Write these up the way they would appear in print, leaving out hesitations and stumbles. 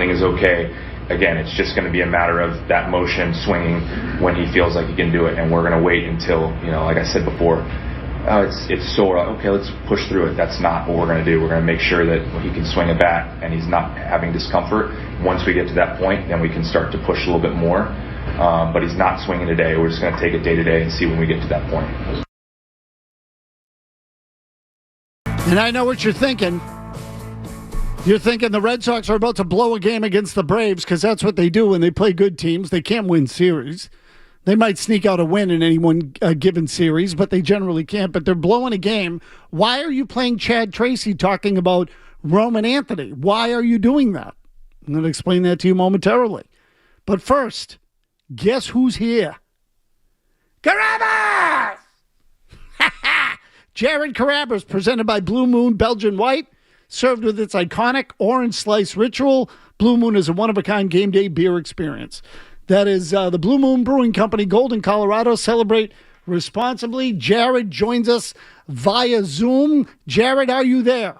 feeling is okay. Again, it's just going to be a matter of that motion swinging when he feels like he can do it, and we're going to wait until, like I said before, it's sore. Okay, let's push through it. That's not what we're going to do. We're going to make sure that he can swing a bat and he's not having discomfort. Once we get to that point, then we can start to push a little bit more. But he's not swinging today. We're just going to take it day to day and see when we get to that point. And I know what you're thinking. You're thinking the Red Sox are about to blow a game against the Braves because that's what they do when they play good teams. They can't win series. They might sneak out a win in any one given series, but they generally can't. But they're blowing a game. Why are you playing Chad Tracy talking about Roman Anthony? Why are you doing that? I'm going to explain that to you momentarily. But first, guess who's here? Carrabis! Jared Carrabis, presented by Blue Moon Belgian White. Served with its iconic orange slice ritual, Blue Moon is a one-of-a-kind game day beer experience. That is the Blue Moon Brewing Company, Golden, Colorado. Celebrate responsibly. Jared joins us via Zoom. Jared, are you there?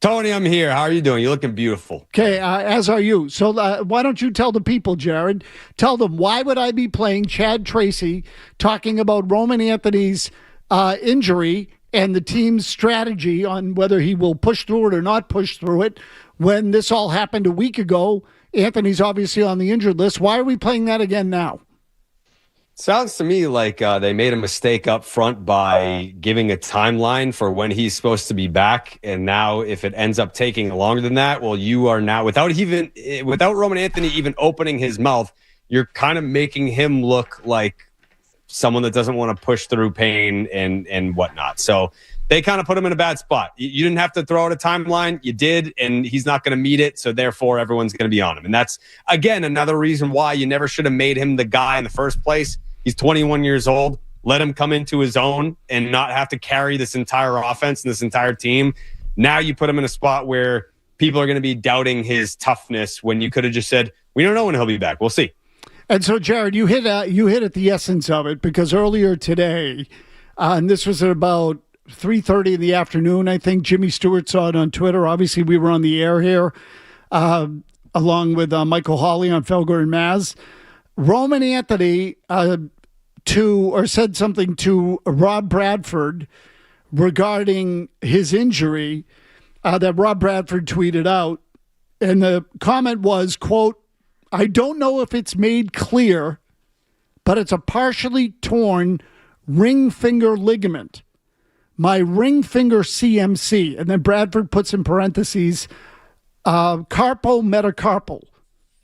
Tony, I'm here. How are you doing? You're looking beautiful. Okay, as are you. So why don't you tell the people, Jared? Tell them, why would I be playing Chad Tracy talking about Roman Anthony's injury and the team's strategy on whether he will push through it or not push through it when this all happened a week ago? Anthony's obviously on the injured list. Why are we playing that again now? Sounds to me like they made a mistake up front by giving a timeline for when he's supposed to be back. And now if it ends up taking longer than that, well, you are now, without Roman Anthony even opening his mouth, you're kind of making him look like someone that doesn't want to push through pain and whatnot. So they kind of put him in a bad spot. You didn't have to throw out a timeline. You did, and he's not going to meet it. So therefore, everyone's going to be on him. And that's, again, another reason why you never should have made him the guy in the first place. He's 21 years old. Let him come into his own and not have to carry this entire offense and this entire team. Now you put him in a spot where people are going to be doubting his toughness when you could have just said, we don't know when he'll be back. We'll see. And so, Jared, you hit at the essence of it, because earlier today, and this was at about 3:30 in the afternoon, I think Jimmy Stewart saw it on Twitter. Obviously, we were on the air here, along with Michael Hawley on Felger and Mazz. Roman Anthony said something to Rob Bradford regarding his injury that Rob Bradford tweeted out. And the comment was, quote, "I don't know if it's made clear, but it's a partially torn ring finger ligament. My ring finger CMC." And then Bradford puts in parentheses, carpometacarpal,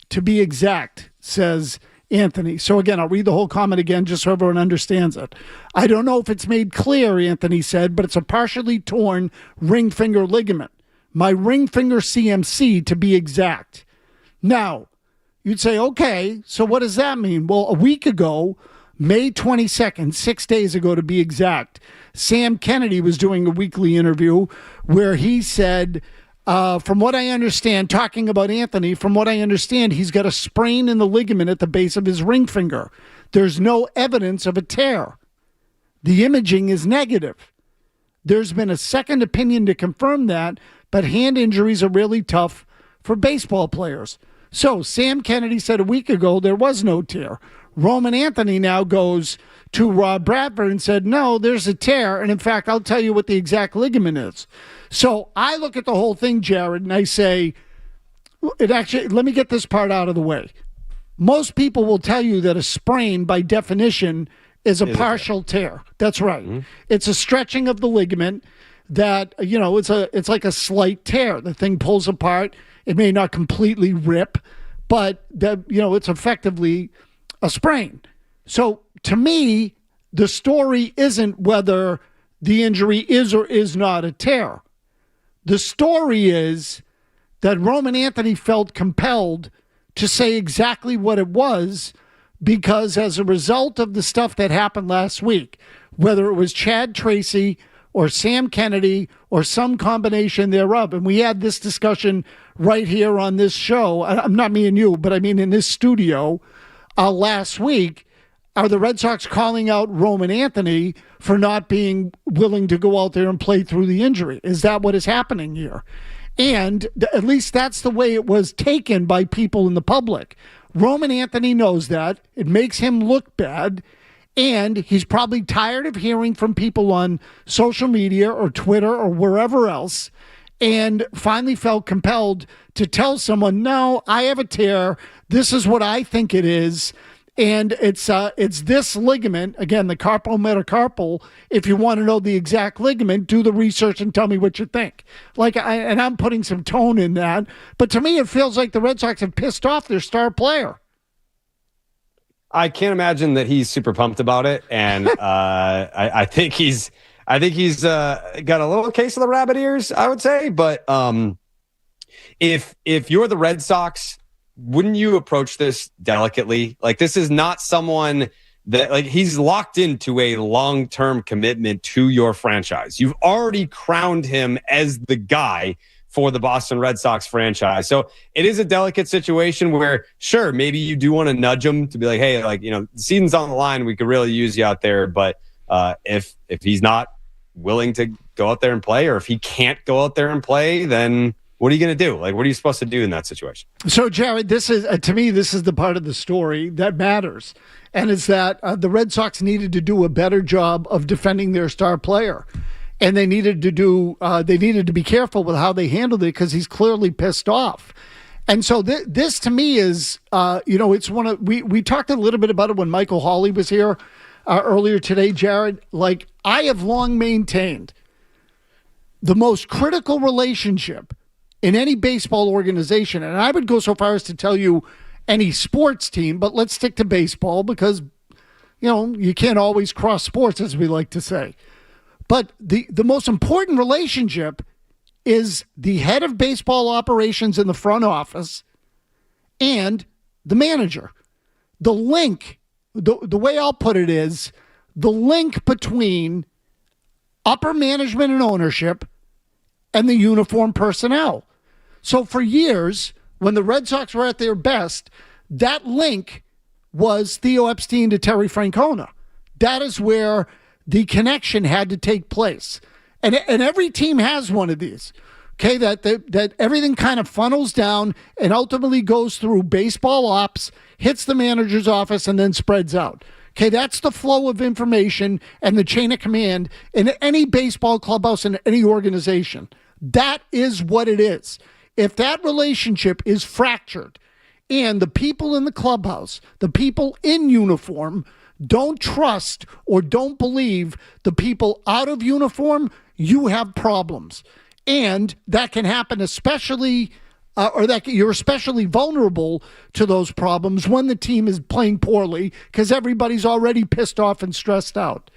to be exact, says Anthony. So again, I'll read the whole comment again just so everyone understands it. "I don't know if it's made clear," Anthony said, "but it's a partially torn ring finger ligament. My ring finger CMC, to be exact." Now, you'd say, okay, so what does that mean? Well, a week ago, May 22nd, 6 days ago to be exact, Sam Kennedy was doing a weekly interview where he said, from what I understand, talking about Anthony, from what I understand, he's got a sprain in the ligament at the base of his ring finger. There's no evidence of a tear. The imaging is negative. There's been a second opinion to confirm that, but hand injuries are really tough for baseball players. So Sam Kennedy said a week ago there was no tear. Roman Anthony now goes to Rob Bradford and said, no, there's a tear. And in fact, I'll tell you what the exact ligament is. So I look at the whole thing, Jared, and I say, let me get this part out of the way. Most people will tell you that a sprain, by definition, is a partial tear. That's right. Mm-hmm. It's a stretching of the ligament that, it's like a slight tear. The thing pulls apart. It may not completely rip, but it's effectively a sprain. So to me, the story isn't whether the injury is or is not a tear. The story is that Roman Anthony felt compelled to say exactly what it was, because as a result of the stuff that happened last week, whether it was Chad Tracy or Sam Kennedy or some combination thereof, and we had this discussion right here on this show, not me and you, but I mean in this studio last week, are the Red Sox calling out Roman Anthony for not being willing to go out there and play through the injury? Is that what is happening here? And at least that's the way it was taken by people in the public. Roman Anthony knows that. It makes him look bad. And he's probably tired of hearing from people on social media or Twitter or wherever else, and finally felt compelled to tell someone, no, I have a tear. This is what I think it is. And it's this ligament, again, the carpometacarpal. If you want to know the exact ligament, do the research and tell me what you think. And I'm putting some tone in that. But to me, it feels like the Red Sox have pissed off their star player. I can't imagine that he's super pumped about it. And I think he's got a little case of the rabbit ears, I would say. But if you're the Red Sox, wouldn't you approach this delicately? Like, this is not someone that, like, he's locked into a long-term commitment to your franchise. You've already crowned him as the guy for the Boston Red Sox franchise. So it is a delicate situation where, sure, maybe you do want to nudge him to be like, hey, like, the season's on the line. We could really use you out there. But if he's not willing to go out there and play, or if he can't go out there and play, then what are you going to do? Like, what are you supposed to do in that situation? So, Jared, this is, to me, this is the part of the story that matters. And it's that the Red Sox needed to do a better job of defending their star player. And they needed to be careful with how they handled it, because he's clearly pissed off. And so this to me is, it's one of, we talked a little bit about it when Michael Hawley was here earlier today, Jared. Like, I have long maintained the most critical relationship in any baseball organization, and I would go so far as to tell you any sports team, but let's stick to baseball because, you can't always cross sports, as we like to say. But the most important relationship is the head of baseball operations in the front office and the manager. The link, the way I'll put it is, the link between upper management and ownership and the uniform personnel. So for years, when the Red Sox were at their best, that link was Theo Epstein to Terry Francona. That is where the connection had to take place. And every team has one of these, okay, that everything kind of funnels down and ultimately goes through baseball ops, hits the manager's office, and then spreads out. Okay, that's the flow of information and the chain of command in any baseball clubhouse in any organization. That is what it is. If that relationship is fractured and the people in the clubhouse, the people in uniform, don't trust or don't believe the people out of uniform, you have problems. And that can happen especially, you're especially vulnerable to those problems when the team is playing poorly because everybody's already pissed off and stressed out.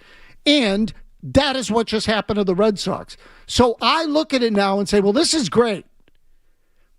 And that is what just happened to the Red Sox. So I look at it now and say, well, this is great.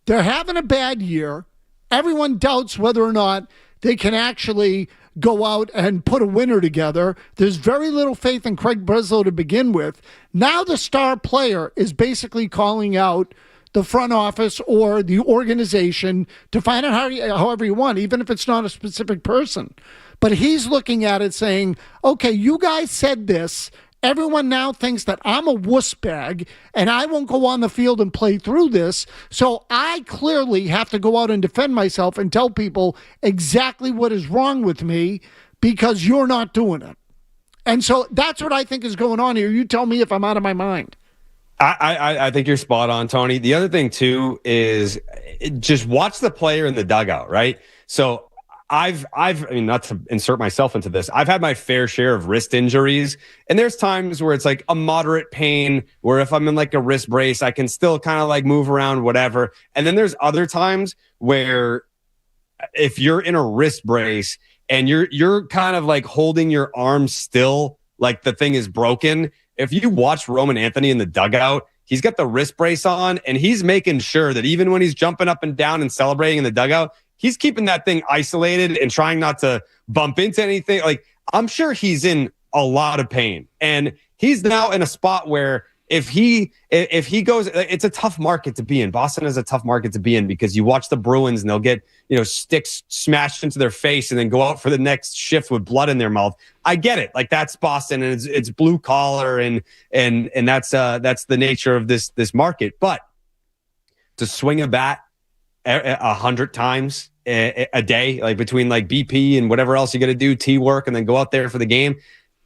They're having a bad year. Everyone doubts whether or not they can actually go out and put a winner together. There's very little faith in Craig Breslow to begin with. Now the star player is basically calling out the front office or the organization to find out however you want, even if it's not a specific person. But he's looking at it saying, okay, you guys said this. Everyone now thinks that I'm a wuss bag and I won't go on the field and play through this. So I clearly have to go out and defend myself and tell people exactly what is wrong with me because you're not doing it. And so that's what I think is going on here. You tell me if I'm out of my mind. I think you're spot on, Tony. The other thing, too, is just watch the player in the dugout, right? So I mean, not to insert myself into this, I've had my fair share of wrist injuries, and there's times where it's like a moderate pain, where if I'm in like a wrist brace, I can still kind of like move around, whatever. And then there's other times where if you're in a wrist brace and you're kind of like holding your arm still, like the thing is broken. If you watch Roman Anthony in the dugout, he's got the wrist brace on, and he's making sure that even when he's jumping up and down and celebrating in the dugout, he's keeping that thing isolated and trying not to bump into anything. Like, I'm sure he's in a lot of pain, and he's now in a spot where if he goes, it's a tough market to be in. Boston is a tough market to be in because you watch the Bruins and they'll get, sticks smashed into their face and then go out for the next shift with blood in their mouth. I get it. Like, that's Boston, and it's blue collar, and that's the nature of this market. But to swing a bat 100 times a day, like between like BP and whatever else you got to do, T work, and then go out there for the game.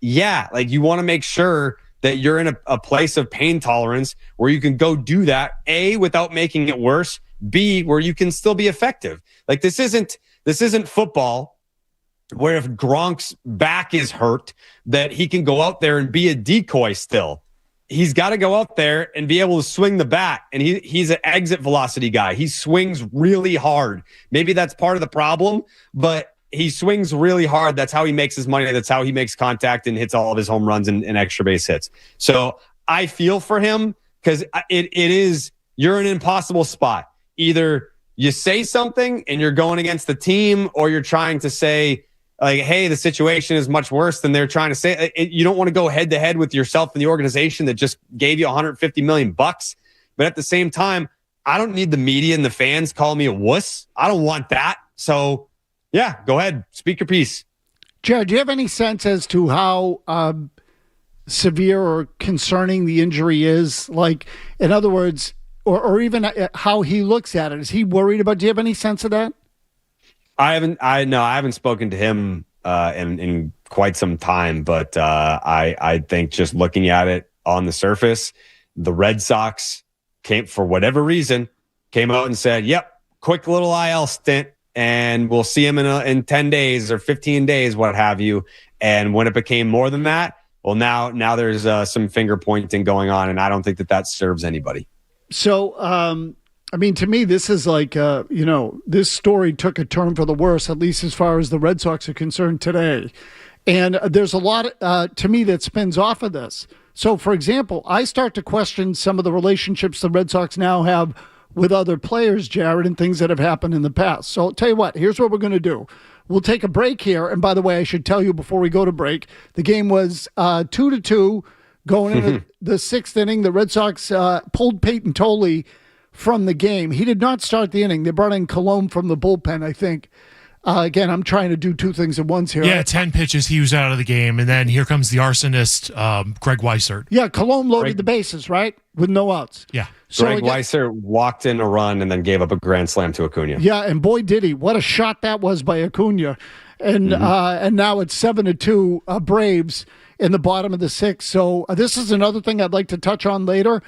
Yeah, like you want to make sure that you're in a place of pain tolerance where you can go do that, A, without making it worse, B, where you can still be effective. Like this isn't football where if Gronk's back is hurt, that he can go out there and be a decoy still. He's got to go out there and be able to swing the bat. And he's an exit velocity guy. He swings really hard. Maybe that's part of the problem, but he swings really hard. That's how he makes his money. That's how he makes contact and hits all of his home runs and extra base hits. So I feel for him because it is, you're in an impossible spot. Either you say something and you're going against the team, or you're trying to say, like, hey, the situation is much worse than they're trying to say. You don't want to go head to head with yourself and the organization that just gave you $150 million. But at the same time, I don't need the media and the fans calling me a wuss. I don't want that. So yeah, go ahead. Speak your piece. Jared, do you have any sense as to how severe or concerning the injury is? Like, in other words, or even how he looks at it. Is he worried about? Do you have any sense of that? I haven't spoken to him in quite some time, but I think just looking at it on the surface, the Red Sox for whatever reason, came out and said, yep, quick little IL stint, and we'll see him in 10 days or 15 days, what have you. And when it became more than that, well, now there's some finger pointing going on, and I don't think that serves anybody. So, I mean, to me, this is like, this story took a turn for the worse, at least as far as the Red Sox are concerned today. And there's a lot, to me, that spins off of this. So, for example, I start to question some of the relationships the Red Sox now have with other players, Jared, and things that have happened in the past. So I'll tell you what, here's what we're going to do. We'll take a break here. And by the way, I should tell you before we go to break, the game was 2-2 going into the sixth inning. The Red Sox pulled Peyton Tolley from the game. He did not start the inning. They brought in Colomb from the bullpen, I think. Again, I'm trying to do two things at once here. Yeah, 10 pitches, he was out of the game. And then here comes the arsonist, Greg Weissert. Yeah, Colomb loaded the bases, right? With no outs. Yeah. So Greg Weissert walked in a run and then gave up a grand slam to Acuna. Yeah, and boy, did he. What a shot that was by Acuna. And now it's 7-2 Braves in the bottom of the sixth. So this is another thing I'd like to touch on later.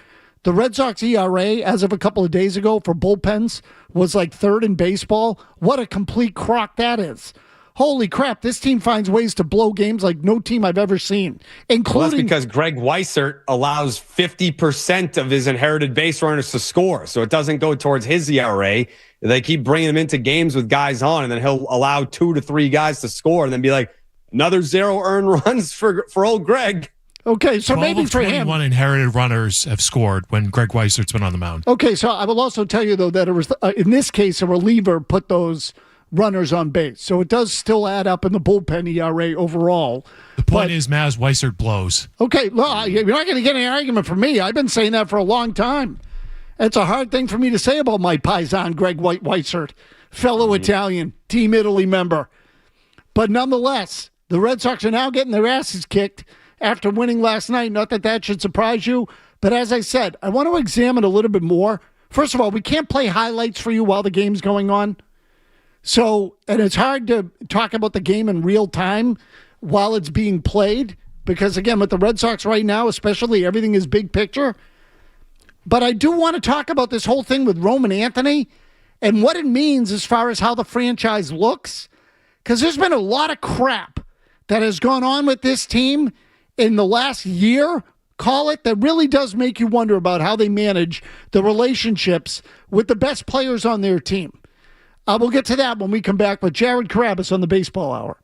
The Red Sox ERA, as of a couple of days ago for bullpens, was like third in baseball. What a complete crock that is. Holy crap, this team finds ways to blow games like no team I've ever seen, including... Well, that's because Greg Weissert allows 50% of his inherited base runners to score, so it doesn't go towards his ERA. They keep bringing him into games with guys on, and then he'll allow 2 to 3 guys to score, and then be like, another 0 earned runs for old Greg. Okay, so maybe for him... 21 inherited runners have scored when Greg Weissert's been on the mound. Okay, so I will also tell you, though, that it was, in this case, a reliever put those runners on base. So it does still add up in the bullpen ERA overall. The point is, Mazz, Weissert blows. Okay, well, you're not going to get any argument from me. I've been saying that for a long time. It's a hard thing for me to say about my paisan, Greg Weissert, fellow Italian, Team Italy member. But nonetheless, the Red Sox are now getting their asses kicked after winning last night. Not that that should surprise you, but as I said, I want to examine a little bit more. First of all, we can't play highlights for you while the game's going on. So, and it's hard to talk about the game in real time while it's being played because, again, with the Red Sox right now, especially, everything is big picture. But I do want to talk about this whole thing with Roman Anthony and what it means as far as how the franchise looks, because there's been a lot of crap that has gone on with this team in the last year, call it, that really does make you wonder about how they manage the relationships with the best players on their team. We'll get to that when we come back with Jared Carrabis on the Baseball Hour.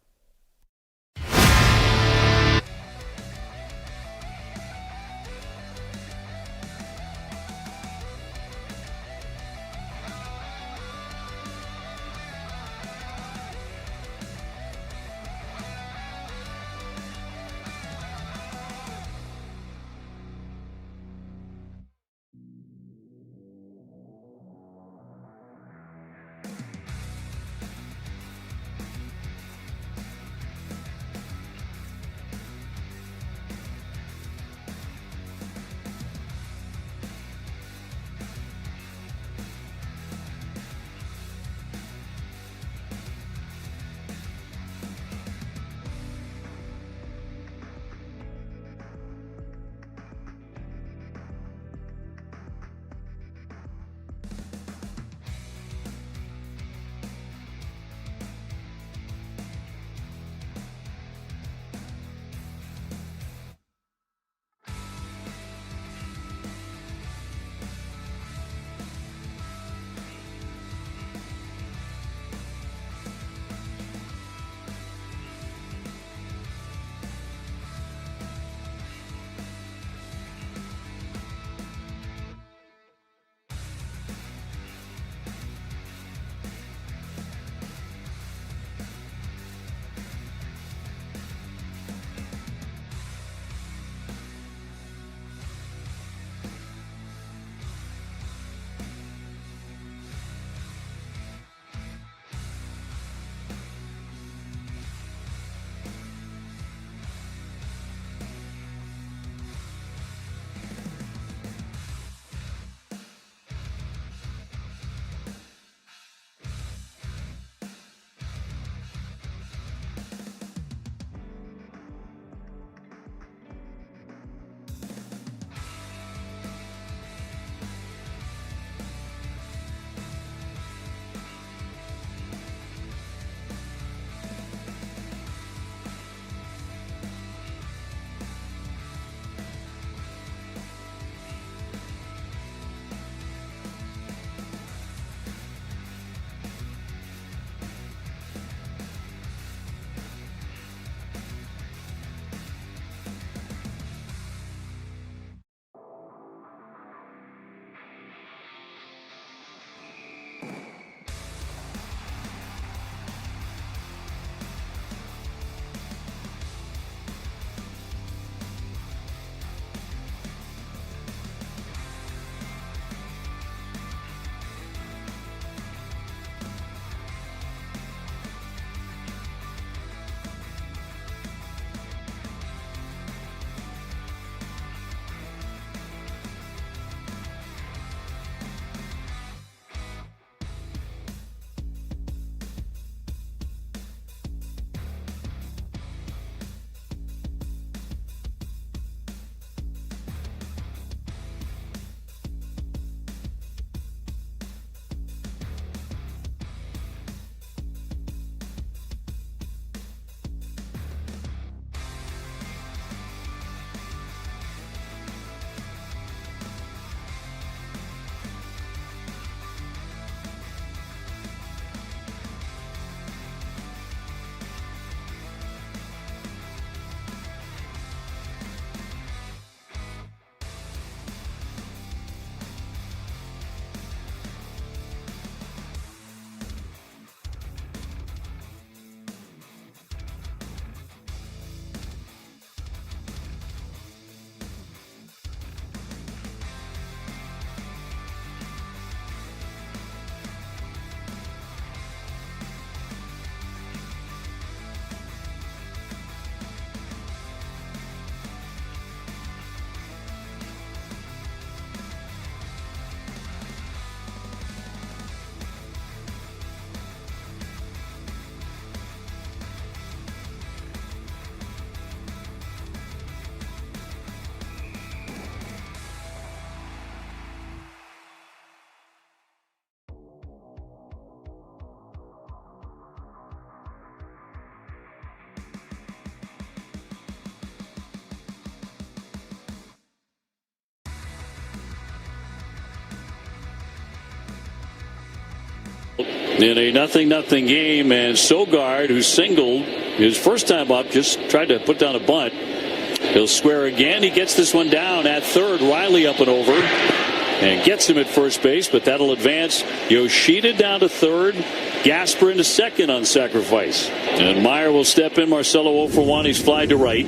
in a 0-0 game, and Sogard, who singled his first time up, just tried to put down a bunt. He'll square again. He gets this one down at third. Riley up and over and gets him at first base, but that'll advance Yoshida down to third, Gasper into second on sacrifice. And Meyer will step in. Marcelo 0 for 1. He's flied to right.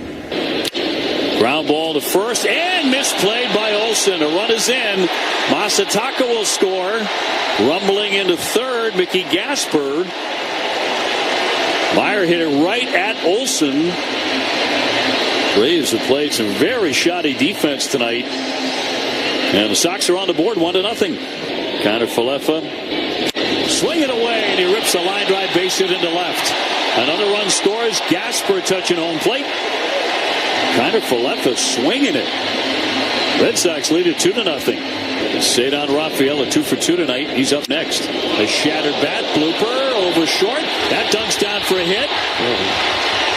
Ground ball to first and misplayed by Olsen. A run is in. Masataka will score. Rumbling into third, Mickey Gasper. Meyer hit it right at Olsen. Braves have played some very shoddy defense tonight. And the Sox are on the board 1-0. Connor Falefa swinging away, and he rips a line drive base hit into left. Another run scores. Gasper touching home plate. Connor Falefa swinging it. Red Sox lead it 2-0. Cedar Rafael, a 2 for 2 tonight. He's up next. A shattered bat, blooper over short. That dunks down for a hit.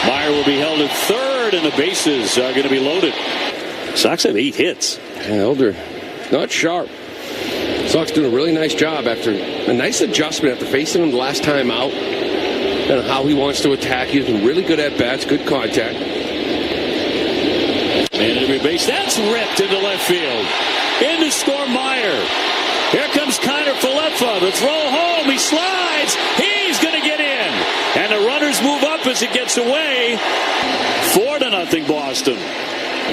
Meyer will be held at third, and the bases are going to be loaded. Sox have 8 hits. Elder, not sharp. Sox doing a really nice job after a nice adjustment after facing him the last time out. And how he wants to attack. He's been really good at bats, good contact. Man at every base. That's ripped into left field. In to score Meyer. Here comes Connor Falefa. The throw home. He slides. He's going to get in. And the runners move up as it gets away. 4-0 Boston.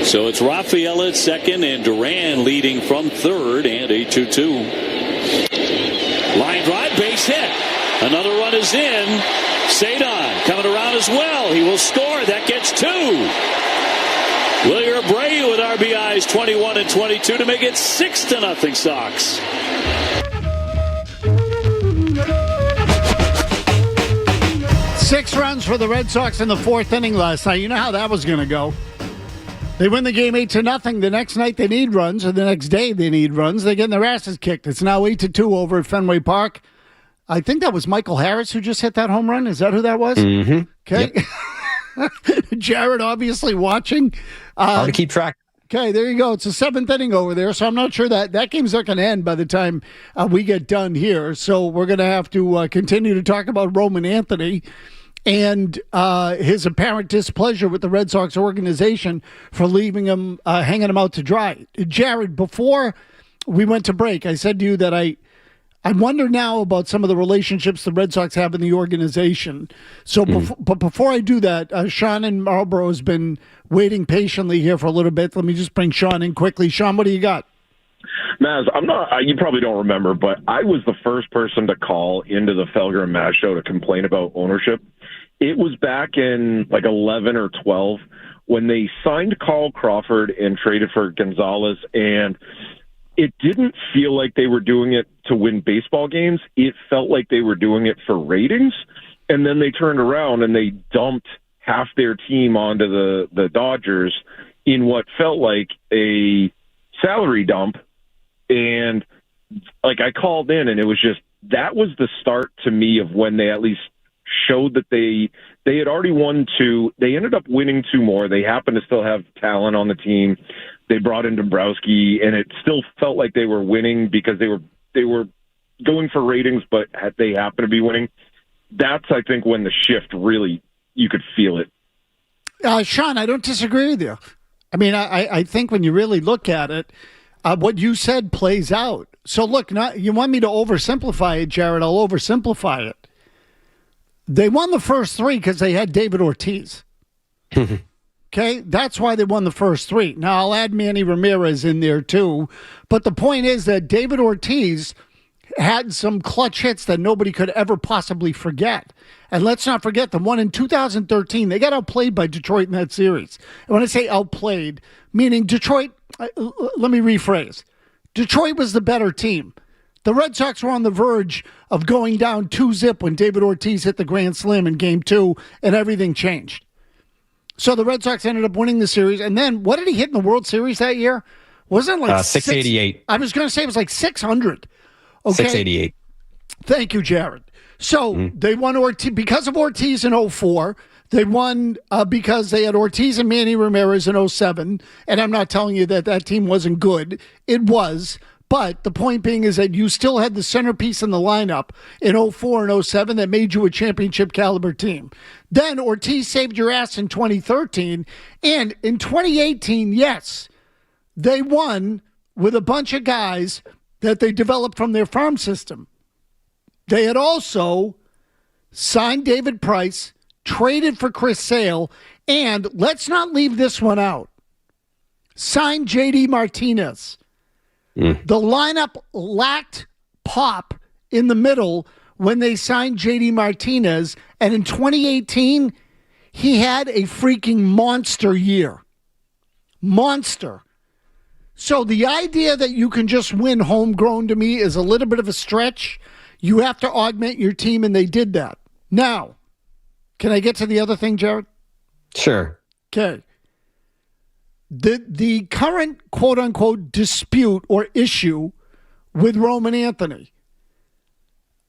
So it's Rafael at second and Duran leading from third, and a 2-2. Line drive, base hit. Another run is in. Cedar coming around as well. He will score. That gets 2. Wilyer Abreu with RBIs 21 and 22 to make it 6-0 Sox. Six runs for the Red Sox in the fourth inning last night. You know how that was going to go. They win the game 8-0. The next night they need runs, or the next day they need runs. They get their asses kicked. It's now 8-2 over at Fenway Park. I think that was Michael Harris who just hit that home run. Is that who that was? Mm-hmm. Okay. Yep. Jared obviously watching. Hard to keep track. Okay, there you go. It's the seventh inning over there, so I'm not sure that game's not going to end by the time we get done here. So we're going to have to continue to talk about Roman Anthony and his apparent displeasure with the Red Sox organization for leaving him, hanging him out to dry. Jared, before we went to break, I said to you that I wonder now about some of the relationships the Red Sox have in the organization. So, but before I do that, Sean in Marlboro has been waiting patiently here for a little bit. Let me just bring Sean in quickly. Sean, what do you got? Mazz, I'm not. You probably don't remember, but I was the first person to call into the Felger and Mazz show to complain about ownership. It was back in like 11 or 12 when they signed Carl Crawford and traded for Gonzalez, and it didn't feel like they were doing it to win baseball games. It felt like they were doing it for ratings. And then they turned around and they dumped half their team onto the Dodgers in what felt like a salary dump. And like I called in and it was just, that was the start to me of when they at least showed that they had already won 2. They ended up winning 2 more. They happened to still have talent on the team. They brought in Dombrowski, and it still felt like they were winning because they were going for ratings, but they happened to be winning. That's, I think, when the shift really, you could feel it. Sean, I don't disagree with you. I mean, I think when you really look at it, what you said plays out. So look, you want me to oversimplify it, Jared? I'll oversimplify it. They won the first 3 because they had David Ortiz. Okay, that's why they won the first 3. Now, I'll add Manny Ramirez in there, too. But the point is that David Ortiz had some clutch hits that nobody could ever possibly forget. And let's not forget the one in 2013. They got outplayed by Detroit in that series. And when I say outplayed, meaning Detroit, let me rephrase. Detroit was the better team. The Red Sox were on the verge of going down 2-0 when David Ortiz hit the grand slam in Game 2, and everything changed. So the Red Sox ended up winning the series. And then what did he hit in the World Series that year? Wasn't it like 688? I was going to say it was like 600. Okay. 688. Thank you, Jared. So they won Ortiz because of Ortiz in 04. They won because they had Ortiz and Manny Ramirez in 07. And I'm not telling you that team wasn't good. It was. But the point being is that you still had the centerpiece in the lineup in 04 and 07 that made you a championship caliber team. Then Ortiz saved your ass in 2013. And in 2018, yes, they won with a bunch of guys that they developed from their farm system. They had also signed David Price, traded for Chris Sale, and let's not leave this one out, signed J.D. Martinez. The lineup lacked pop in the middle when they signed J.D. Martinez, and in 2018, he had a freaking monster year. Monster. So the idea that you can just win homegrown to me is a little bit of a stretch. You have to augment your team, and they did that. Now, can I get to the other thing, Jared? Sure. Okay. The current quote-unquote dispute or issue with Roman Anthony,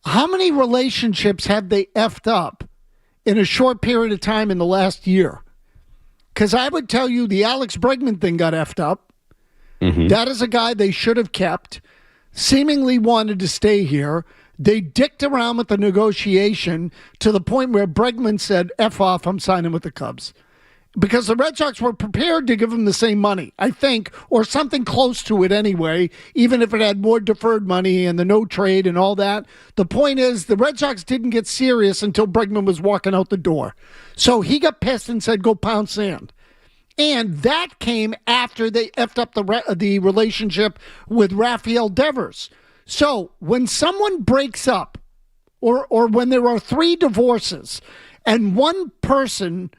how many relationships have they effed up in a short period of time in the last year? Because I would tell you the Alex Bregman thing got effed up. Mm-hmm. That is a guy they should have kept, seemingly wanted to stay here. They dicked around with the negotiation to the point where Bregman said, F off, I'm signing with the Cubs. Because the Red Sox were prepared to give him the same money, I think, or something close to it anyway, even if it had more deferred money and the no trade and all that. The point is, the Red Sox didn't get serious until Bregman was walking out the door. So he got pissed and said, go pound sand. And that came after they effed up the relationship with Rafael Devers. So when someone breaks up, or when there are 3 divorces, and one person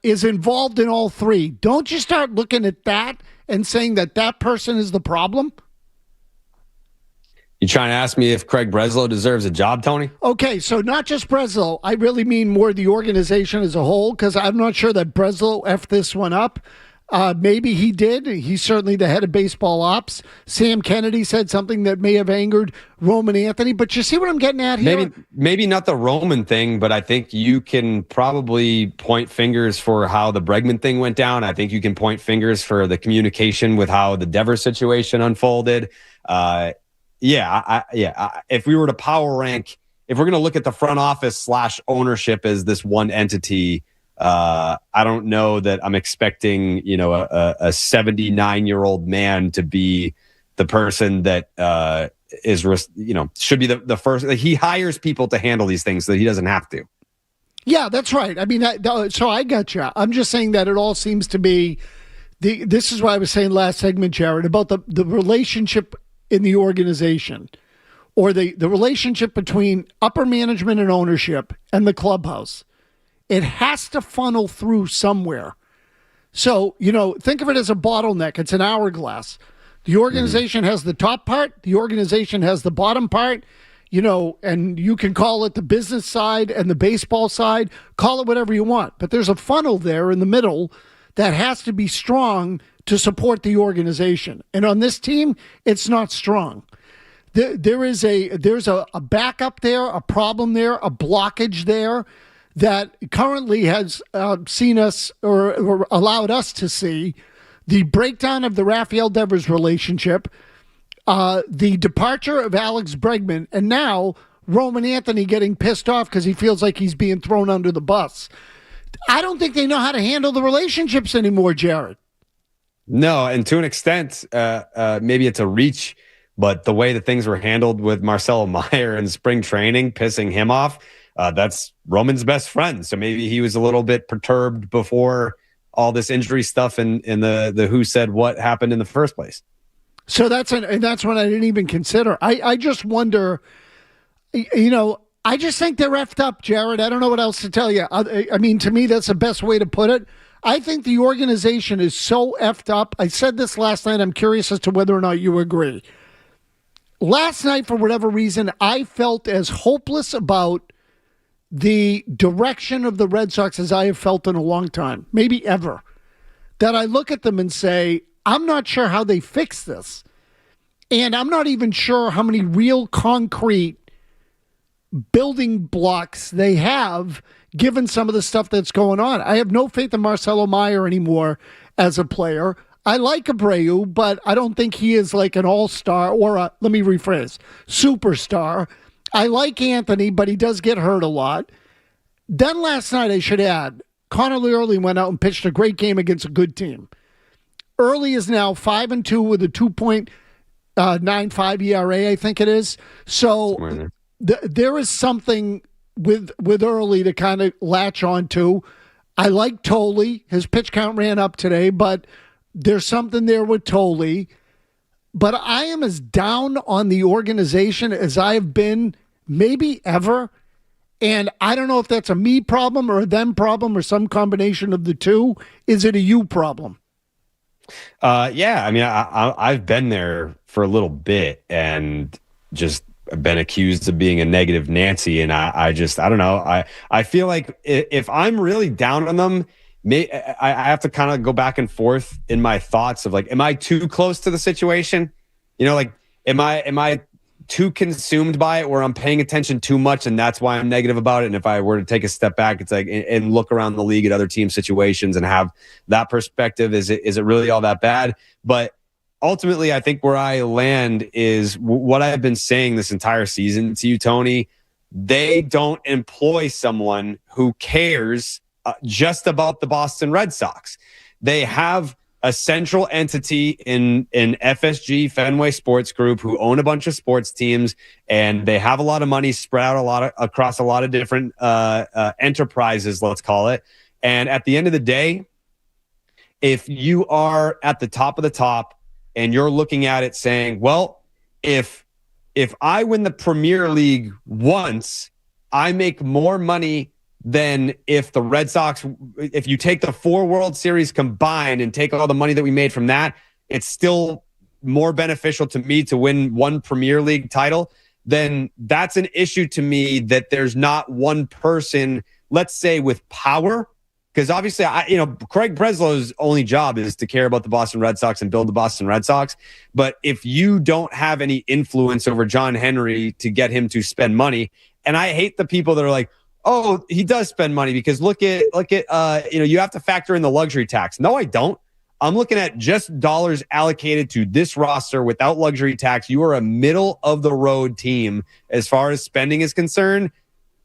is involved in all 3, don't you start looking at that and saying that that person is the problem? You trying to ask me if Craig Breslow deserves a job, Tony? Okay, so not just Breslow. I really mean more the organization as a whole, because I'm not sure that Breslow effed this one up. Maybe he did. He's certainly the head of baseball ops. Sam Kennedy said something that may have angered Roman Anthony. But you see what I'm getting at here? Maybe not the Roman thing, but I think you can probably point fingers for how the Bregman thing went down. I think you can point fingers for the communication with how the Devers situation unfolded. If we were to power rank, if we're going to look at the front office / ownership as this one entity, I don't know that I'm expecting, a 79-year-old man to be the person that should be the first. He hires people to handle these things so that he doesn't have to. Yeah, that's right. I mean, so I got you. I'm just saying that it all seems to be this is what I was saying last segment, Jared, about the relationship in the organization, or the relationship between upper management and ownership and the clubhouse. It has to funnel through somewhere. So, think of it as a bottleneck. It's an hourglass. The organization has the top part. The organization has the bottom part, and you can call it the business side and the baseball side. Call it whatever you want. But there's a funnel there in the middle that has to be strong to support the organization. And on this team, it's not strong. There's a backup there, a problem there, a blockage there that currently has seen us or allowed us to see the breakdown of the Rafael Devers relationship, the departure of Alex Bregman, and now Roman Anthony getting pissed off because he feels like he's being thrown under the bus. I don't think they know how to handle the relationships anymore, Jared. No, and to an extent, maybe it's a reach, but the way that things were handled with Marcelo Meyer in spring training, pissing him off, that's Roman's best friend. So maybe he was a little bit perturbed before all this injury stuff and the who said what happened in the first place. So that's one I didn't even consider. I just wonder, I just think they're effed up, Jared. I don't know what else to tell you. I mean, to me, that's the best way to put it. I think the organization is so effed up. I said this last night. I'm curious as to whether or not you agree. Last night, for whatever reason, I felt as hopeless about the direction of the Red Sox as I have felt in a long time, maybe ever, that I look at them and say, I'm not sure how they fix this. And I'm not even sure how many real concrete building blocks they have, given some of the stuff that's going on. I have no faith in Marcelo Meyer anymore as a player. I like Abreu, but I don't think he is like an all-star or let me rephrase, superstar. I like Anthony, but he does get hurt a lot. Then last night, I should add, Connor Early went out and pitched a great game against a good team. Early is now 5-2 with a 2.95 ERA, I think it is. So there is something with Early to kind of latch on to. I like Tolle. His pitch count ran up today, but there's something there with Tolle. But I am as down on the organization as I have been maybe ever. And I don't know if that's a me problem or a them problem or some combination of the two. Is it a you problem? Yeah, I mean, I've been there for a little bit and just been accused of being a negative Nancy. And I don't know. I feel like if I'm really down on them, I have to kind of go back and forth in my thoughts of like, am I too close to the situation? You know, like, am I too consumed by it where I'm paying attention too much and that's why I'm negative about it? And if I were to take a step back, it's like, and look around the league at other team situations and have that perspective, is it really all that bad? But ultimately, I think where I land is what I've been saying this entire season to you, Tony. They don't employ someone who cares just about the Boston Red Sox. They have a central entity in FSG, Fenway Sports Group, who own a bunch of sports teams, and they have a lot of money spread out across a lot of different enterprises, let's call it. And at the end of the day, if you are at the top of the top and you're looking at it saying, well, if I win the Premier League once, I make more money than if the Red Sox, if you take the 4 World Series combined and take all the money that we made from that, it's still more beneficial to me to win one Premier League title, then that's an issue to me that there's not one person, let's say, with power. Because obviously, Craig Breslow's only job is to care about the Boston Red Sox and build the Boston Red Sox. But if you don't have any influence over John Henry to get him to spend money, and I hate the people that are like, oh, he does spend money because look at you have to factor in the luxury tax. No, I don't. I'm looking at just dollars allocated to this roster without luxury tax. You are a middle of the road team as far as spending is concerned.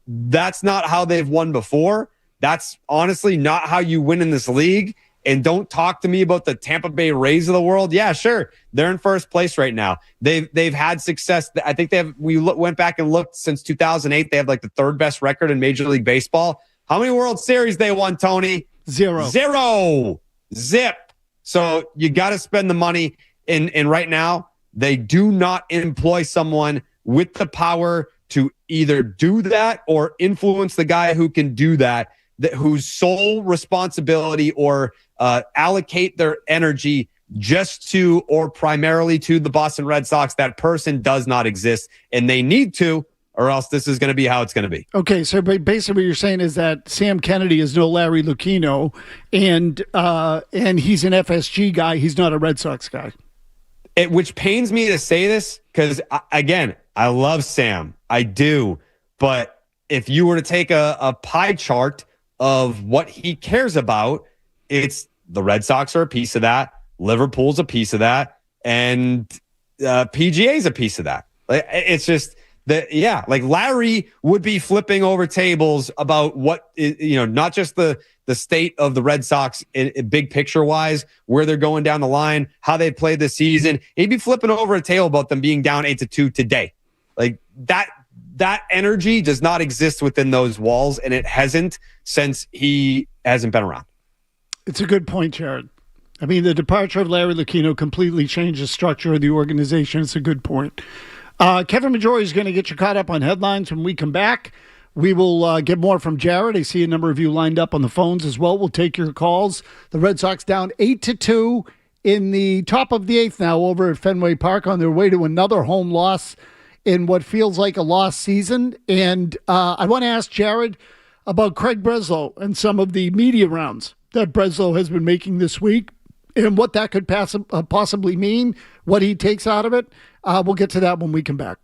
That's not how they've won before. That's honestly not how you win in this league. And don't talk to me about the Tampa Bay Rays of the world. Yeah, sure. They're in first place right now. They've had success. I think went back and looked since 2008. They have like the 3rd best record in Major League Baseball. How many World Series they won, Tony? 0. Zip. So you got to spend the money. And right now, they do not employ someone with the power to either do that or influence the guy who can do that, whose sole responsibility or allocate their energy just to or primarily to the Boston Red Sox. That person does not exist, and they need to, or else this is going to be how it's going to be. Okay, so basically what you're saying is that Sam Kennedy is no Larry Lucchino, and he's an FSG guy. He's not a Red Sox guy. Which pains me to say this because, again, I love Sam. I do. But if you were to take a pie chart of what he cares about, it's the Red Sox are a piece of that, Liverpool's a piece of that, and PGA's a piece of that. It's just that, yeah, like Larry would be flipping over tables about what, not just the state of the Red Sox in big picture wise, where they're going down the line, how they played this season. He'd be flipping over a table about them being down 8-2 today. Like that energy does not exist within those walls, and it hasn't since he hasn't been around. It's a good point, Jared. I mean, the departure of Larry Lucchino completely changed the structure of the organization. It's a good point. Kevin Majori is going to get you caught up on headlines when we come back. We will get more from Jared. I see a number of you lined up on the phones as well. We'll take your calls. The Red Sox down 8-2 in the top of the 8th now over at Fenway Park on their way to another home loss in what feels like a lost season. And I want to ask Jared about Craig Breslow and some of the media rounds that Breslow has been making this week and what that could possibly mean, what he takes out of it. We'll get to that when we come back.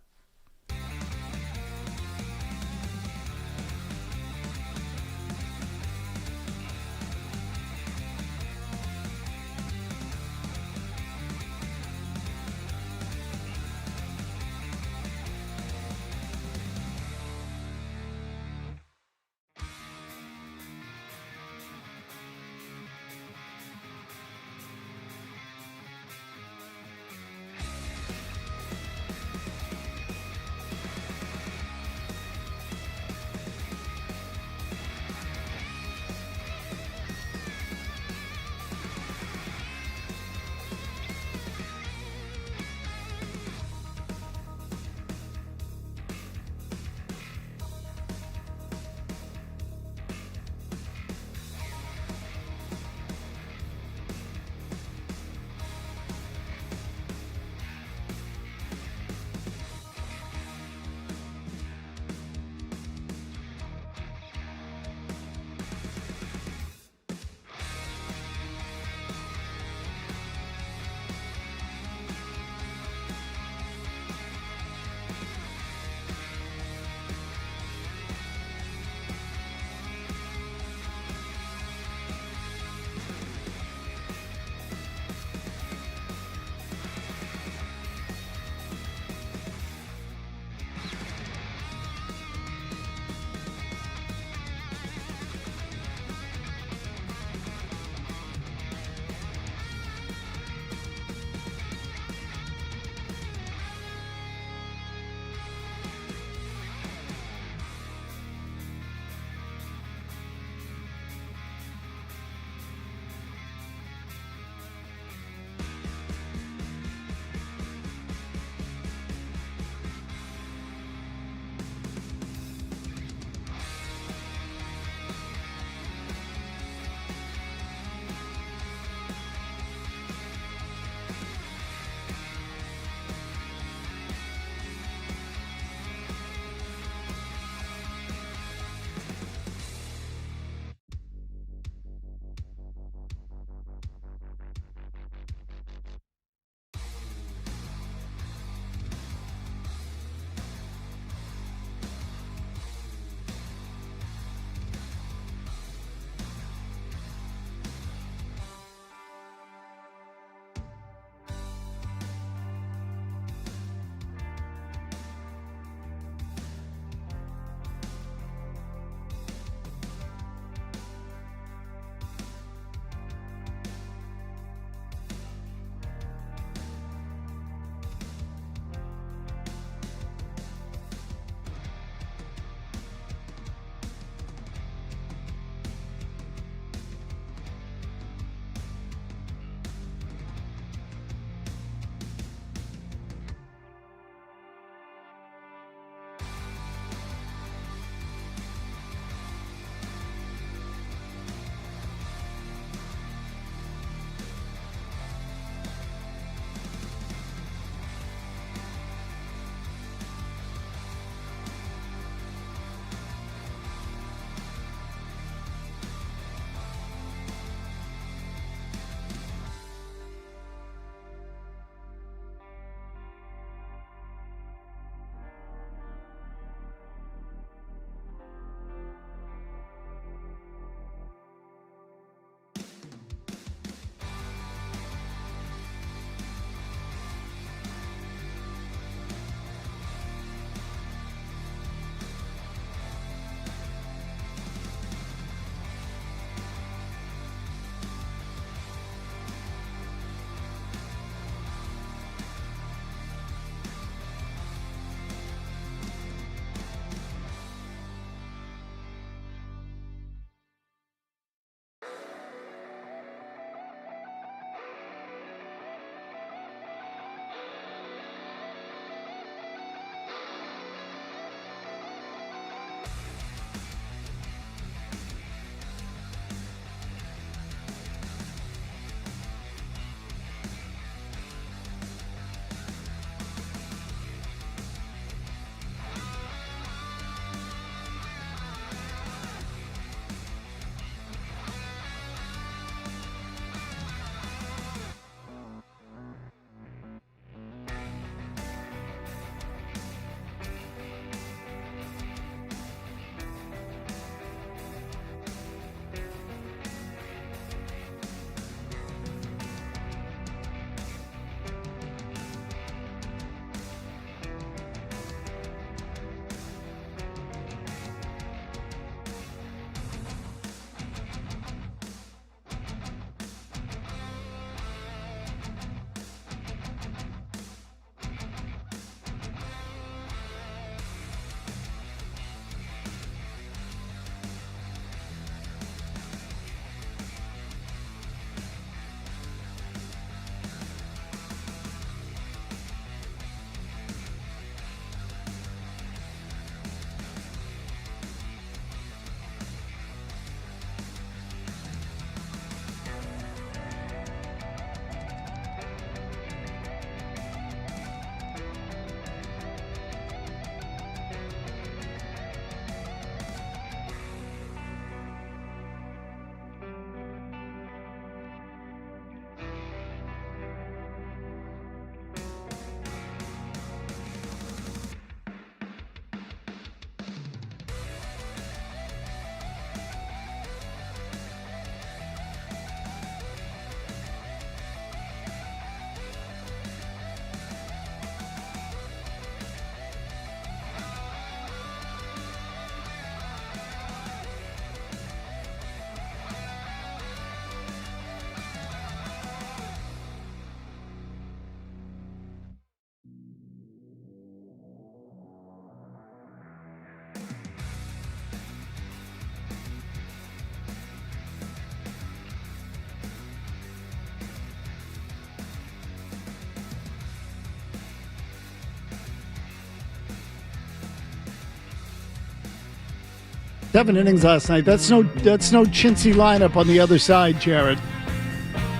7 innings last night. That's no chintzy lineup on the other side, Jared.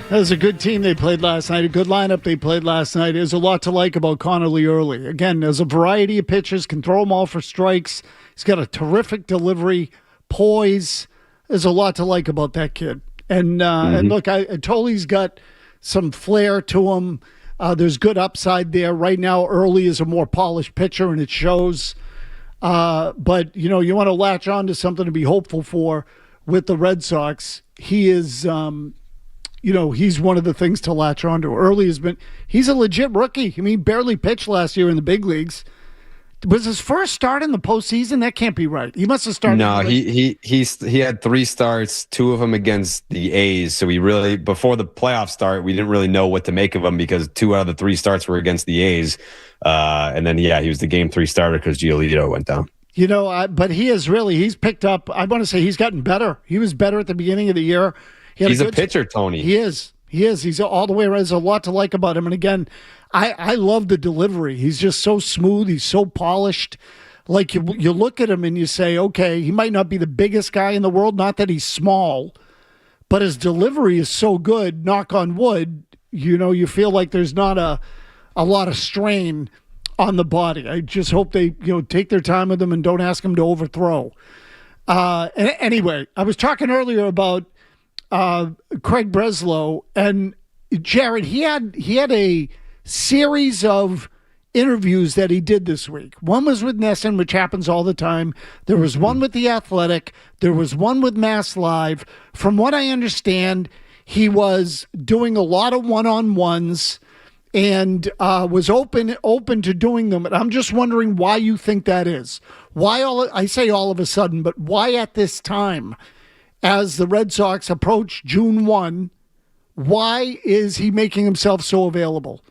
That was a good team they played last night, a good lineup they played last night. There's a lot to like about Connolly early. Again, there's a variety of pitches, can throw them all for strikes. He's got a terrific delivery, poise. There's a lot to like about that kid. And and look, Tolly's got some flair to him. There's good upside there. Right now, Early is a more polished pitcher, and it shows. But, you want to latch on to something to be hopeful for with the Red Sox. He is... he's one of the things to latch onto. Early he's a legit rookie. I mean, barely pitched last year in the big leagues. Was his first start in the postseason? That can't be right. He must have started. No, he had 3 starts, 2 of them against the A's. So we really, before the playoff start, we didn't really know what to make of him because 2 out of the 3 starts were against the A's. And then, he was the game 3 starter because Giolito went down. But he's picked up. I want to say he's gotten better. He was better at the beginning of the year. He's a pitcher, Tony. He is. He's all the way around. There's a lot to like about him. And again, I love the delivery. He's just so smooth. He's so polished. Like you look at him and you say, okay, he might not be the biggest guy in the world. Not that he's small, but his delivery is so good. Knock on wood. You feel like there's not a lot of strain on the body. I just hope they take their time with him and don't ask him to overthrow. Anyway, I was talking earlier about Craig Breslow, and Jared, he had a series of interviews that he did this week. One was with Nesson, which happens all the time. There was one with The Athletic. There was one with Mass Live. From what I understand, he was doing a lot of one-on-ones and was open to doing them. And I'm just wondering why you think that is. Why all of a sudden, but why at this time? As the Red Sox approach June 1, why is he making himself so available?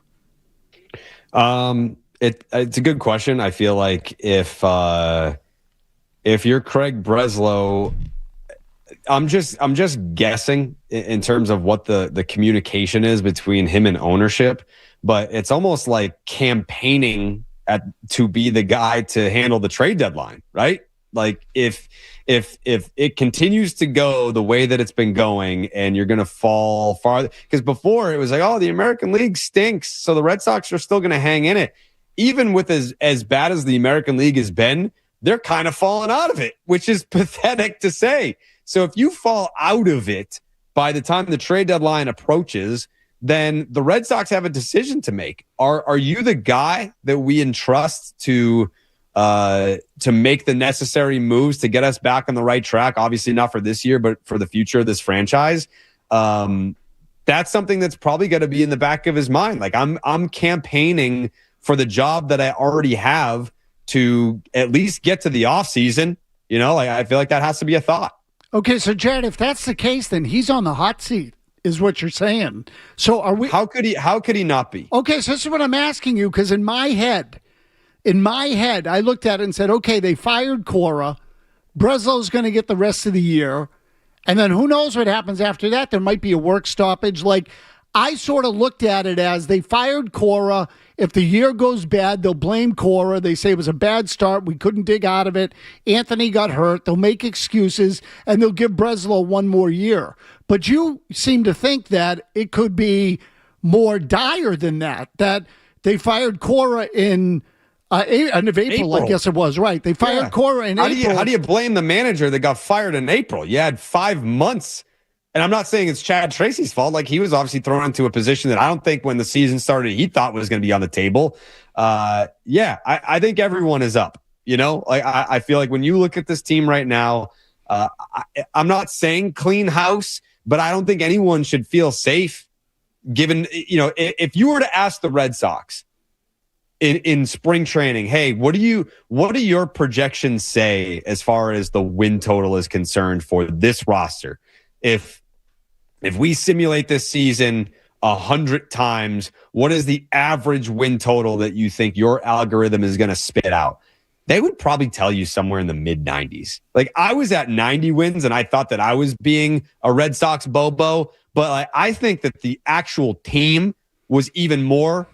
It's a good question. I feel like if you're Craig Breslow, I'm just guessing in terms of what the communication is between him and ownership, but it's almost like campaigning to be the guy to handle the trade deadline, right? Like if it continues to go the way that it's been going and you're going to fall farther, because before it was like, oh, the American League stinks, so the Red Sox are still going to hang in it. Even with as bad as the American League has been, they're kind of falling out of it, which is pathetic to say. So if you fall out of it by the time the trade deadline approaches, then the Red Sox have a decision to make. Are you the guy that we entrust to make the necessary moves to get us back on the right track? Obviously not for this year, but for the future of this franchise. That's something that's probably going to be in the back of his mind. Like I'm campaigning for the job that I already have to at least get to the offseason. I feel like that has to be a thought. Okay, so Jared, if that's the case, then he's on the hot seat, is what you're saying. So are we? How could he not be? Okay, so this is what I'm asking you, because in my head, I looked at it and said, okay, they fired Cora. Breslow's going to get the rest of the year. And then who knows what happens after that? There might be a work stoppage. Like, I sort of looked at it as they fired Cora. If the year goes bad, they'll blame Cora. They say it was a bad start. We couldn't dig out of it. Anthony got hurt. They'll make excuses, and they'll give Breslow one more year. But you seem to think that it could be more dire than that they fired Cora in end of April, I guess it was, right? They fired Cora in April. How do you blame the manager that got fired in April? You had 5 months. And I'm not saying it's Chad Tracy's fault. Like, he was obviously thrown into a position that I don't think when the season started he thought was going to be on the table. I think everyone is up. I feel like when you look at this team right now, I'm not saying clean house, but I don't think anyone should feel safe given, if you were to ask the Red Sox in spring training, hey, what do your projections say as far as the win total is concerned for this roster? If we simulate this season 100 times, what is the average win total that you think your algorithm is going to spit out? They would probably tell you somewhere in the mid-90s. Like, I was at 90 wins, and I thought that I was being a Red Sox bobo, but I think that the actual team was even more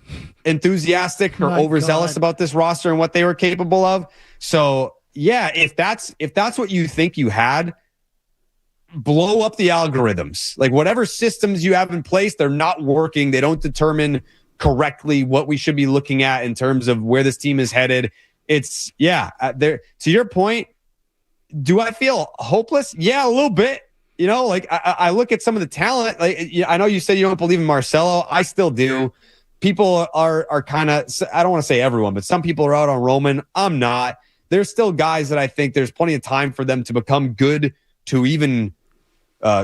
enthusiastic or overzealous about this roster and what they were capable of. So yeah, if that's what you think you had, blow up the algorithms. Like whatever systems you have in place, they're not working. They don't determine correctly what we should be looking at in terms of where this team is headed. It's there. To your point, do I feel hopeless? Yeah, a little bit. You know, like I look at some of the talent. Like I know you said you don't believe in Marcelo. I still do. People are kind of, I don't want to say everyone, but some people are out on Roman. I'm not. There's still guys that I think there's plenty of time for them to become good to even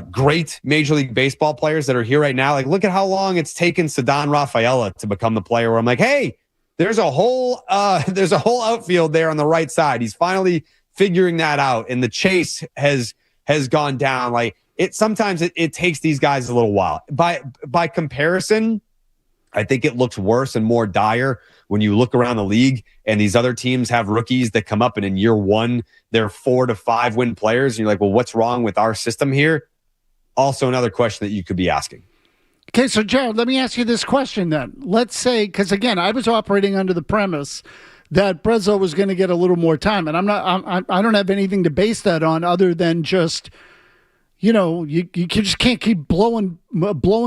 great Major League Baseball players that are here right now. Like, look at how long it's taken Ceddanne Rafaela to become the player where I'm like, hey, there's a whole outfield there on the right side. He's finally figuring that out, and the chase has gone down. Like sometimes it takes these guys a little while. By comparison, I think it looks worse and more dire when you look around the league and these other teams have rookies that come up and in year one, they're 4 to 5 win players. And you're like, well, what's wrong with our system here? Also another question that you could be asking. Okay, so Jared, let me ask you this question then. Let's say, because again, I was operating under the premise that Breslow was going to get a little more time, and I don't have anything to base that on other than just, you know, you just can't keep blowing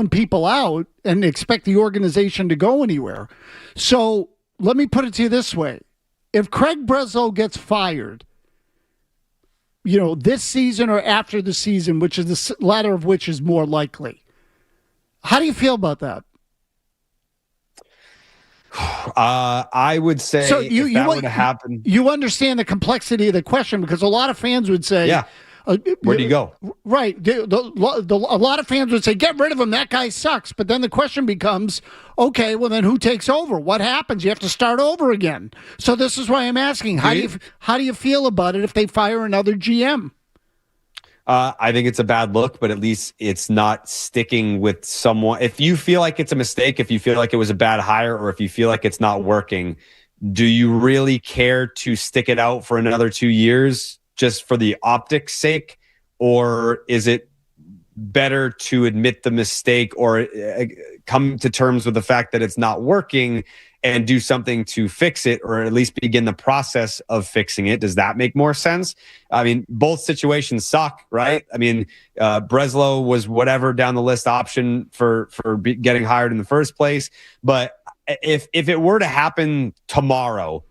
people out and expect the organization to go anywhere. So let me put it to you this way: if Craig Breslow gets fired, you know, this season or after the season, which is the latter of which is more likely, how do you feel about that? I would say so if that were to happen. You understand the complexity of the question, because a lot of fans would say, yeah. Where do you go? Right. A lot of fans would say, get rid of him. That guy sucks. But then the question becomes, okay, well, then who takes over? What happens? You have to start over again. So this is why I'm asking, how do you feel about it if they fire another GM? I think it's a bad look, but at least it's not sticking with someone. If you feel like it's a mistake, if you feel like it was a bad hire, or if you feel like it's not working, do you really care to stick it out for another 2 years just for the optics sake? Or is it better to admit the mistake or come to terms with the fact that it's not working and do something to fix it, or at least begin the process of fixing it? Does that make more sense? I mean, both situations suck, right? I mean, Breslow was whatever down the list option for getting hired in the first place. But if it were to happen tomorrow,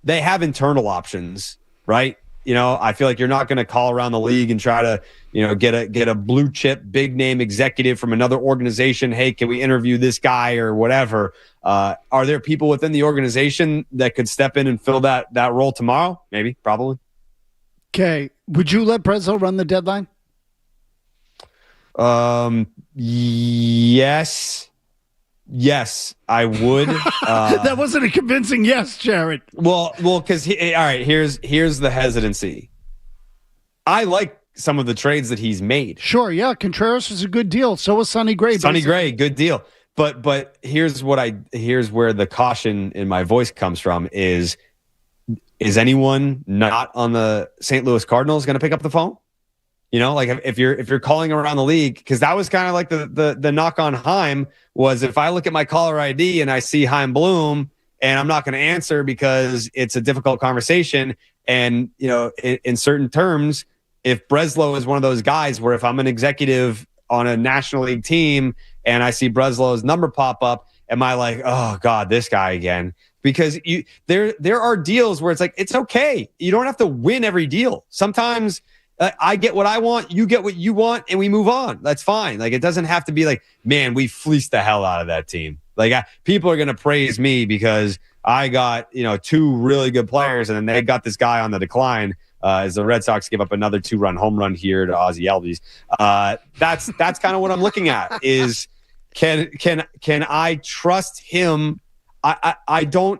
they have internal options, right? You know, I feel like you're not going to call around the league and try to, you know, get a blue chip, big name executive from another organization. Hey, can we interview this guy or whatever? Are there people within the organization that could step in and fill that role tomorrow? Maybe, probably. Okay. Would you let Breslow run the deadline? Yes, I would. That wasn't a convincing yes, Jared. Well, because all right, here's the hesitancy. I like some of the trades that he's made. Sure, yeah. Contreras is a good deal. So was Sonny Gray. Sonny Gray, good deal. But here's where the caution in my voice comes from is anyone not on the St. Louis Cardinals going to pick up the phone? You know, like if you're calling around the league, because that was kind of like the knock on Chaim was, if I look at my caller ID and I see Chaim Bloom and I'm not going to answer because it's a difficult conversation. And, you know, in certain terms, if Breslow is one of those guys where if I'm an executive on a National League team and I see Breslow's number pop up, am I like, oh God, this guy again? Because there are deals where it's like, it's okay. You don't have to win every deal. Sometimes I get what I want, you get what you want, and we move on. That's fine. Like, it doesn't have to be like, man, we fleeced the hell out of that team. Like, people are going to praise me because I got, you know, 2 really good players, and then they got this guy on the decline as the Red Sox give up another 2-run home run here to Ozzie Albies. That's kind of what I'm looking at is can I trust him? I don't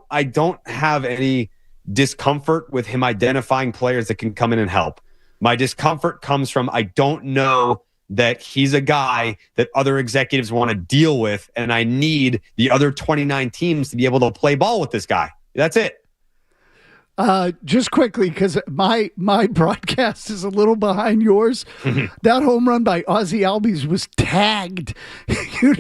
have any discomfort with him identifying players that can come in and help. My discomfort comes from I don't know that he's a guy that other executives want to deal with, and I need the other 29 teams to be able to play ball with this guy. That's it. Just quickly, because my broadcast is a little behind yours. That home run by Ozzie Albies was tagged. You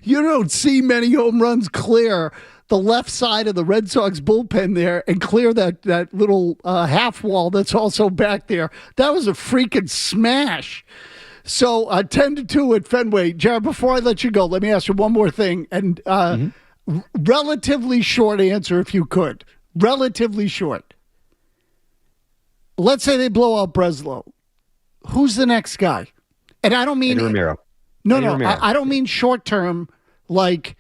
don't see many home runs clear the left side of the Red Sox bullpen there and clear that little half wall that's also back there. That was a freaking smash. So 10-2 at Fenway. Jared, before I let you go, let me ask you one more thing. And relatively short answer, if you could. Relatively short. Let's say they blow out Breslow. Who's the next guy? And I don't mean Eddie Romero. No, Eddie Romero. I don't mean short term, like,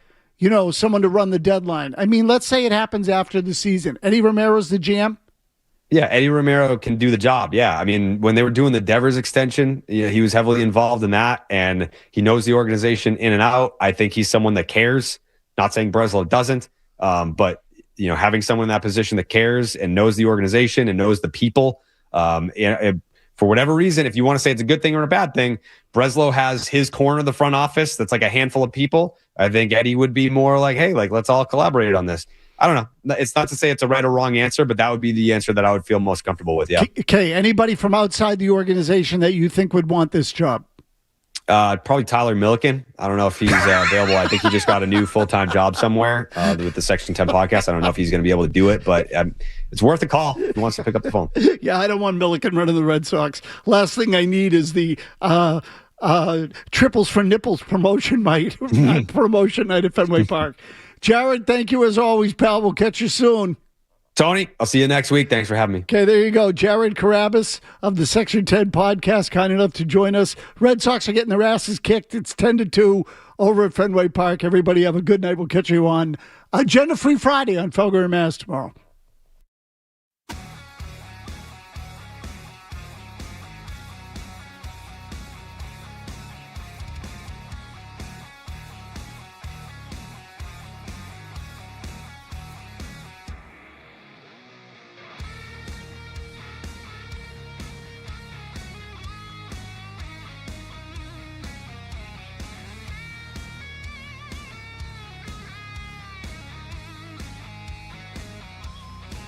someone to run the deadline. I mean, let's say it happens after the season. Eddie Romero's the GM? Yeah, Eddie Romero can do the job. Yeah, I mean, when they were doing the Devers extension, he was heavily involved in that, and he knows the organization in and out. I think he's someone that cares. Not saying Breslow doesn't, but having someone in that position that cares and knows the organization and knows the people. For whatever reason, if you want to say it's a good thing or a bad thing, Breslow has his corner of the front office that's like a handful of people. I think Eddie would be more like, hey, let's all collaborate on this. I don't know. It's not to say it's a right or wrong answer, but that would be the answer that I would feel most comfortable with. Yeah. Okay. Anybody from outside the organization that you think would want this job? Probably Tyler Milliken. I don't know if he's available. I think he just got a new full-time job somewhere with the Section 10 podcast. I don't know if he's going to be able to do it, but it's worth a call if he wants to pick up the phone. Yeah, I don't want Milliken running the Red Sox. Last thing I need is the triples for nipples promotion night at Fenway Park. Jared, thank you as always, pal. We'll catch you soon. Tony, I'll see you next week. Thanks for having me. Okay, there you go. Jared Carrabis of the Section 10 podcast, kind enough to join us. Red Sox are getting their asses kicked. It's 10-2 over at Fenway Park. Everybody have a good night. We'll catch you on Agenda Free Friday on Felger and Mazz tomorrow.